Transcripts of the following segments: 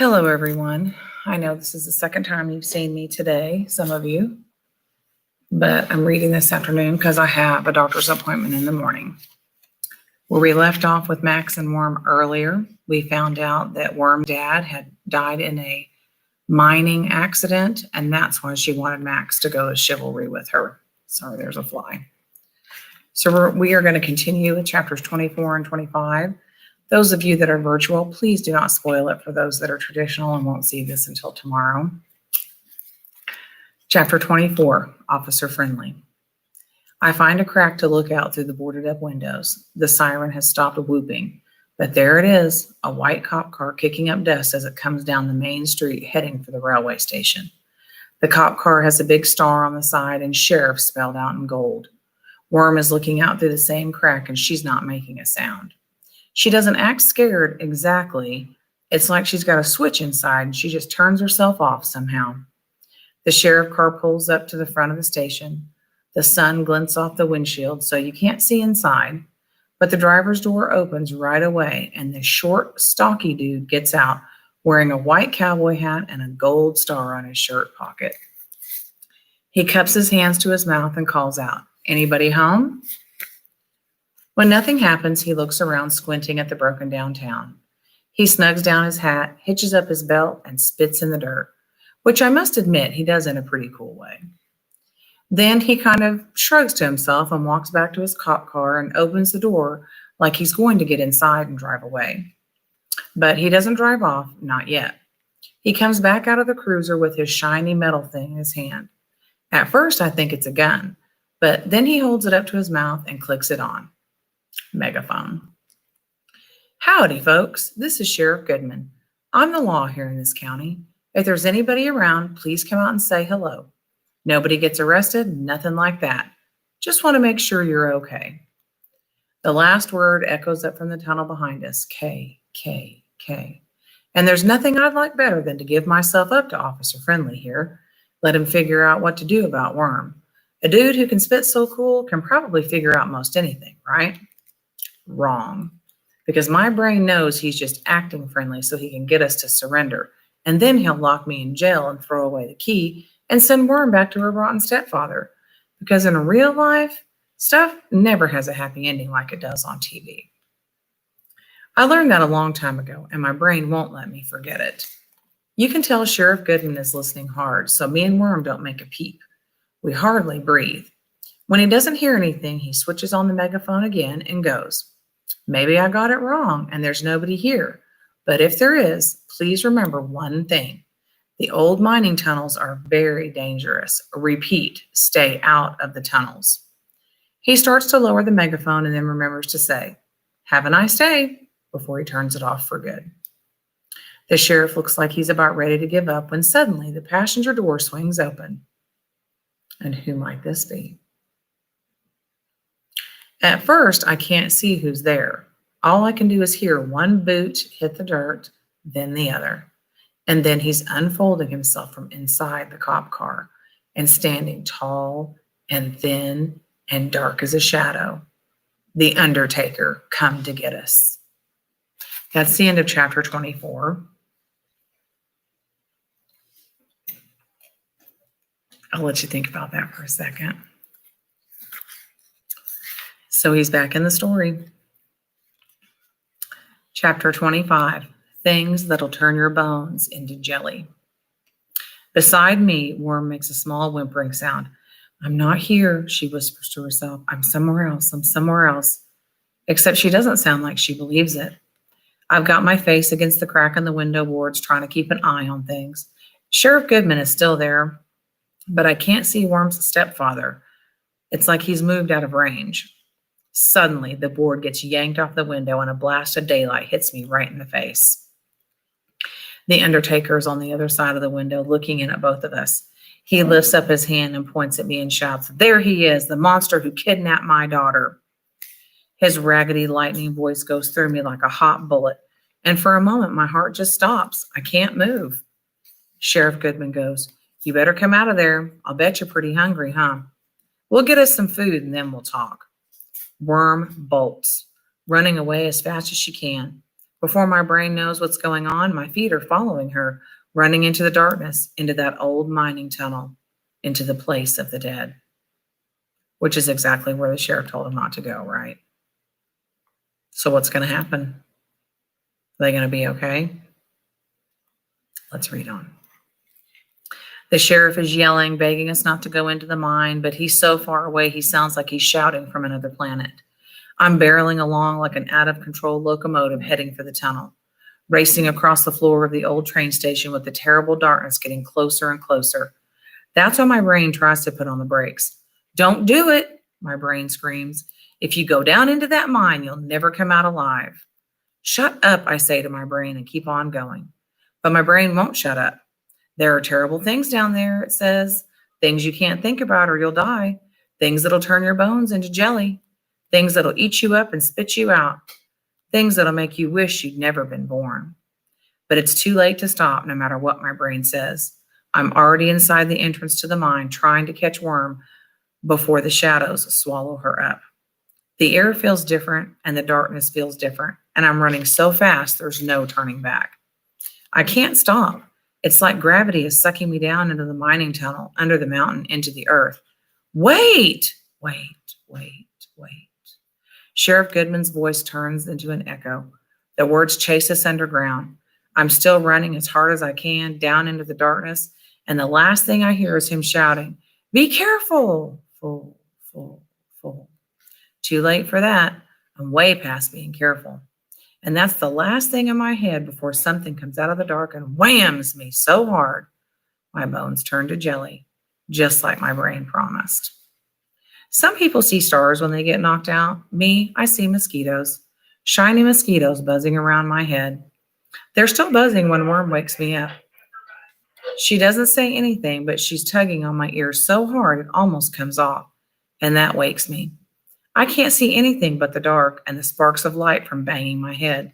Hello, everyone. I know this is the second time you've seen me today, some of you, but I'm reading this afternoon because I have a doctor's appointment in the morning. Where we left off with Max and Worm earlier, we found out that Worm's dad had died in a mining accident, and that's why she wanted Max to go to Chivalry with her. Sorry, there's a fly. So we are going to continue with chapters 24 and 25. Those of you that are virtual, please do not spoil it for those that are traditional and won't see this until tomorrow. Chapter 24, Officer Friendly. I find a crack to look out through the boarded up windows. The siren has stopped whooping, but there it is, a white cop car kicking up dust as it comes down the main street heading for the railway station. The cop car has a big star on the side and sheriff spelled out in gold. Worm is looking out through the same crack and she's not making a sound. She doesn't act scared exactly. It's like she's got a switch inside and she just turns herself off somehow. The sheriff car pulls up to the front of the station. The sun glints off the windshield so you can't see inside, but the driver's door opens right away and the short, stocky dude gets out wearing a white cowboy hat and a gold star on his shirt pocket. He cups his hands to his mouth and calls out, "Anybody home?" When nothing happens, he looks around, squinting at the broken down town. He snugs down his hat, hitches up his belt, and spits in the dirt, which I must admit he does in a pretty cool way. Then he kind of shrugs to himself and walks back to his cop car and opens the door like he's going to get inside and drive away. But he doesn't drive off, not yet. He comes back out of the cruiser with his shiny metal thing in his hand. At first, I think it's a gun, but then he holds it up to his mouth and clicks it on. Megaphone. "Howdy, folks. This is Sheriff Goodman. I'm the law here in this county. If there's anybody around, please come out and say hello. Nobody gets arrested, nothing like that. Just want to make sure you're okay." The last word echoes up from the tunnel behind us. K, K, K. And there's nothing I'd like better than to give myself up to Officer Friendly here. Let him figure out what to do about Worm. A dude who can spit so cool can probably figure out most anything, right? Wrong. Because my brain knows he's just acting friendly so he can get us to surrender. And then he'll lock me in jail and throw away the key and send Worm back to her rotten stepfather. Because in real life, stuff never has a happy ending like it does on TV. I learned that a long time ago, and my brain won't let me forget it. You can tell Sheriff Goodman is listening hard, so me and Worm don't make a peep. We hardly breathe. When he doesn't hear anything, he switches on the megaphone again and goes, "Maybe I got it wrong and there's nobody here. But if there is, please remember one thing. The old mining tunnels are very dangerous. Repeat, stay out of the tunnels." He starts to lower the megaphone and then remembers to say, "Have a nice day," before he turns it off for good. The sheriff looks like he's about ready to give up when suddenly the passenger door swings open. And who might this be? At first, I can't see who's there. All I can do is hear one boot hit the dirt, then the other. And then he's unfolding himself from inside the cop car and standing tall and thin and dark as a shadow. The Undertaker come to get us. That's the end of chapter 24. I'll let you think about that for a second. So he's back in the story. Chapter 25, Things That'll Turn Your Bones into Jelly. Beside me, Worm makes a small whimpering sound. "I'm not here," she whispers to herself. "I'm somewhere else. I'm somewhere else." Except she doesn't sound like she believes it. I've got my face against the crack in the window boards, trying to keep an eye on things. Sheriff Goodman is still there, but I can't see Worm's stepfather. It's like he's moved out of range. Suddenly, the board gets yanked off the window and a blast of daylight hits me right in the face. The Undertaker is on the other side of the window looking in at both of us. He lifts up his hand and points at me and shouts, "There he is, the monster who kidnapped my daughter." His raggedy lightning voice goes through me like a hot bullet, and for a moment my heart just stops. I can't move. Sheriff Goodman goes, "You better come out of there. I'll bet you're pretty hungry, huh? We'll get us some food and then we'll talk." Worm bolts, running away as fast as she can. Before my brain knows what's going on, my feet are following her, running into the darkness, into that old mining tunnel, into the place of the dead, which is exactly where the sheriff told him not to go, right? So what's going to happen? Are they going to be okay? Let's read on. The sheriff is yelling, begging us not to go into the mine, but he's so far away he sounds like he's shouting from another planet. I'm barreling along like an out-of-control locomotive heading for the tunnel, racing across the floor of the old train station with the terrible darkness getting closer and closer. That's when my brain tries to put on the brakes. Don't do it, my brain screams. If you go down into that mine, you'll never come out alive. Shut up, I say to my brain and keep on going. But my brain won't shut up. There are terrible things down there, it says. Things you can't think about or you'll die. Things that'll turn your bones into jelly. Things that'll eat you up and spit you out. Things that'll make you wish you'd never been born. But it's too late to stop no matter what my brain says. I'm already inside the entrance to the mine trying to catch Worm before the shadows swallow her up. The air feels different and the darkness feels different, and I'm running so fast there's no turning back. I can't stop. It's like gravity is sucking me down into the mining tunnel, under the mountain, into the earth. Wait, wait, wait, wait. Sheriff Goodman's voice turns into an echo. The words chase us underground. I'm still running as hard as I can down into the darkness, and the last thing I hear is him shouting, "Be careful!" Full, full, full. Too late for that. I'm way past being careful. And that's the last thing in my head before something comes out of the dark and whams me so hard, my bones turn to jelly, just like my brain promised. Some people see stars when they get knocked out. Me, I see mosquitoes, shiny mosquitoes buzzing around my head. They're still buzzing when Worm wakes me up. She doesn't say anything, but she's tugging on my ear so hard it almost comes off, and that wakes me. I can't see anything but the dark and the sparks of light from banging my head.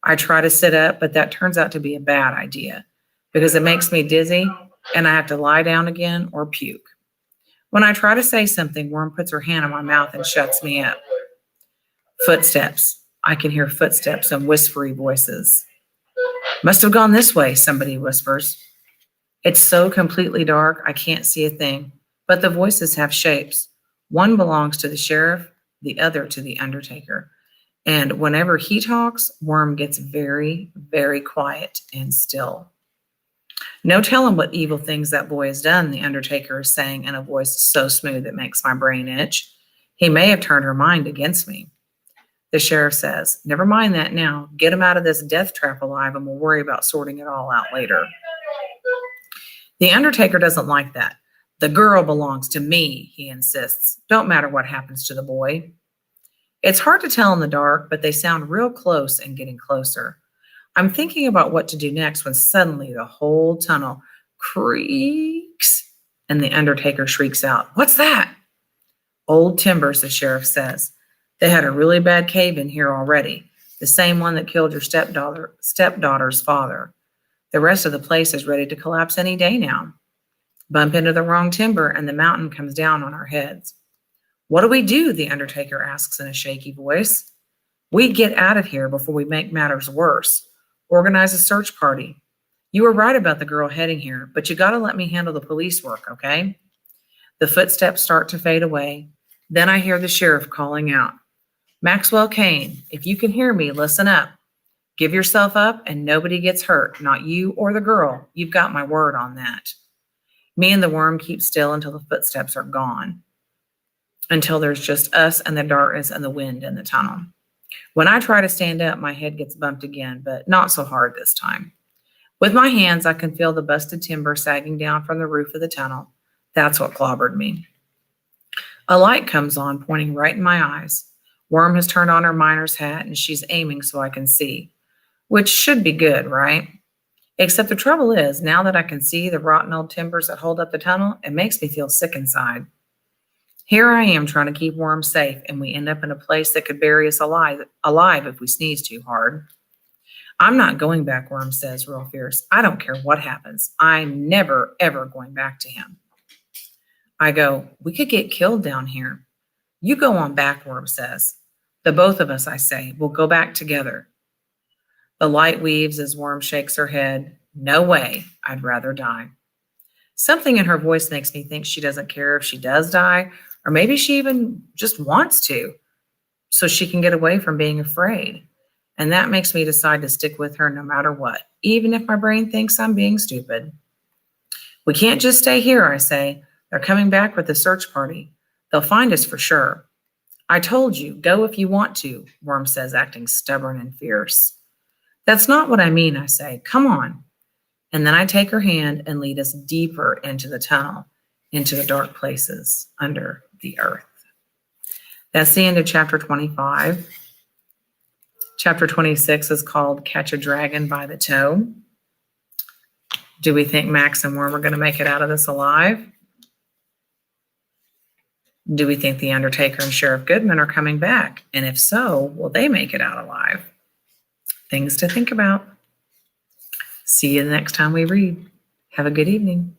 I try to sit up, but that turns out to be a bad idea because it makes me dizzy and I have to lie down again or puke. When I try to say something, Worm puts her hand on my mouth and shuts me up. Footsteps. I can hear footsteps and whispery voices. Must have gone this way, somebody whispers. It's so completely dark, I can't see a thing, but the voices have shapes. One belongs to the sheriff, the other to the undertaker. And whenever he talks, Worm gets very, very quiet and still. No telling what evil things that boy has done, the undertaker is saying in a voice so smooth it makes my brain itch. He may have turned her mind against me. The sheriff says, never mind that now. Get him out of this death trap alive and we'll worry about sorting it all out later. The undertaker doesn't like that. The girl belongs to me, he insists. Don't matter what happens to the boy. It's hard to tell in the dark, but they sound real close and getting closer. I'm thinking about what to do next when suddenly the whole tunnel creaks and the undertaker shrieks out, "What's that?" Old timbers, the sheriff says. They had a really bad cave in here already, the same one that killed your stepdaughter's father. The rest of the place is ready to collapse any day now. Bump into the wrong timber and the mountain comes down on our heads. What do we do? The undertaker asks in a shaky voice. We get out of here before we make matters worse. Organize a search party. You were right about the girl heading here, but you got to let me handle the police work, okay? The footsteps start to fade away. Then I hear the sheriff calling out, Maxwell Kane, if you can hear me, listen up. Give yourself up and nobody gets hurt, not you or the girl. You've got my word on that. Me and the worm keep still until the footsteps are gone, until there's just us and the darkness and the wind in the tunnel. When I try to stand up, my head gets bumped again, but not so hard this time. With my hands, I can feel the busted timber sagging down from the roof of the tunnel. That's what clobbered me. A light comes on, pointing right in my eyes. Worm has turned on her miner's hat, and she's aiming so I can see, which should be good, right? Except the trouble is, now that I can see the rotten old timbers that hold up the tunnel, it makes me feel sick inside. Here I am trying to keep Worm safe, and we end up in a place that could bury us alive if we sneeze too hard. I'm not going back, Worm says, real fierce. I don't care what happens. I'm never, ever going back to him. I go, we could get killed down here. You go on back, Worm says. The both of us, I say, will go back together. The light weaves as Worm shakes her head. No way, I'd rather die. Something in her voice makes me think she doesn't care if she does die, or maybe she even just wants to, so she can get away from being afraid. And that makes me decide to stick with her no matter what, even if my brain thinks I'm being stupid. We can't just stay here, I say. They're coming back with the search party. They'll find us for sure. I told you, go if you want to, Worm says, acting stubborn and fierce. That's not what I mean, I say. Come on. And then I take her hand and lead us deeper into the tunnel, into the dark places under the earth. That's the end of chapter 25. Chapter 26 is called Catch a Dragon by the Toe. Do we think Max and Worm are going to make it out of this alive? Do we think the Undertaker and Sheriff Goodman are coming back? And if so, will they make it out alive? Things to think about. See you the next time we read. Have a good evening.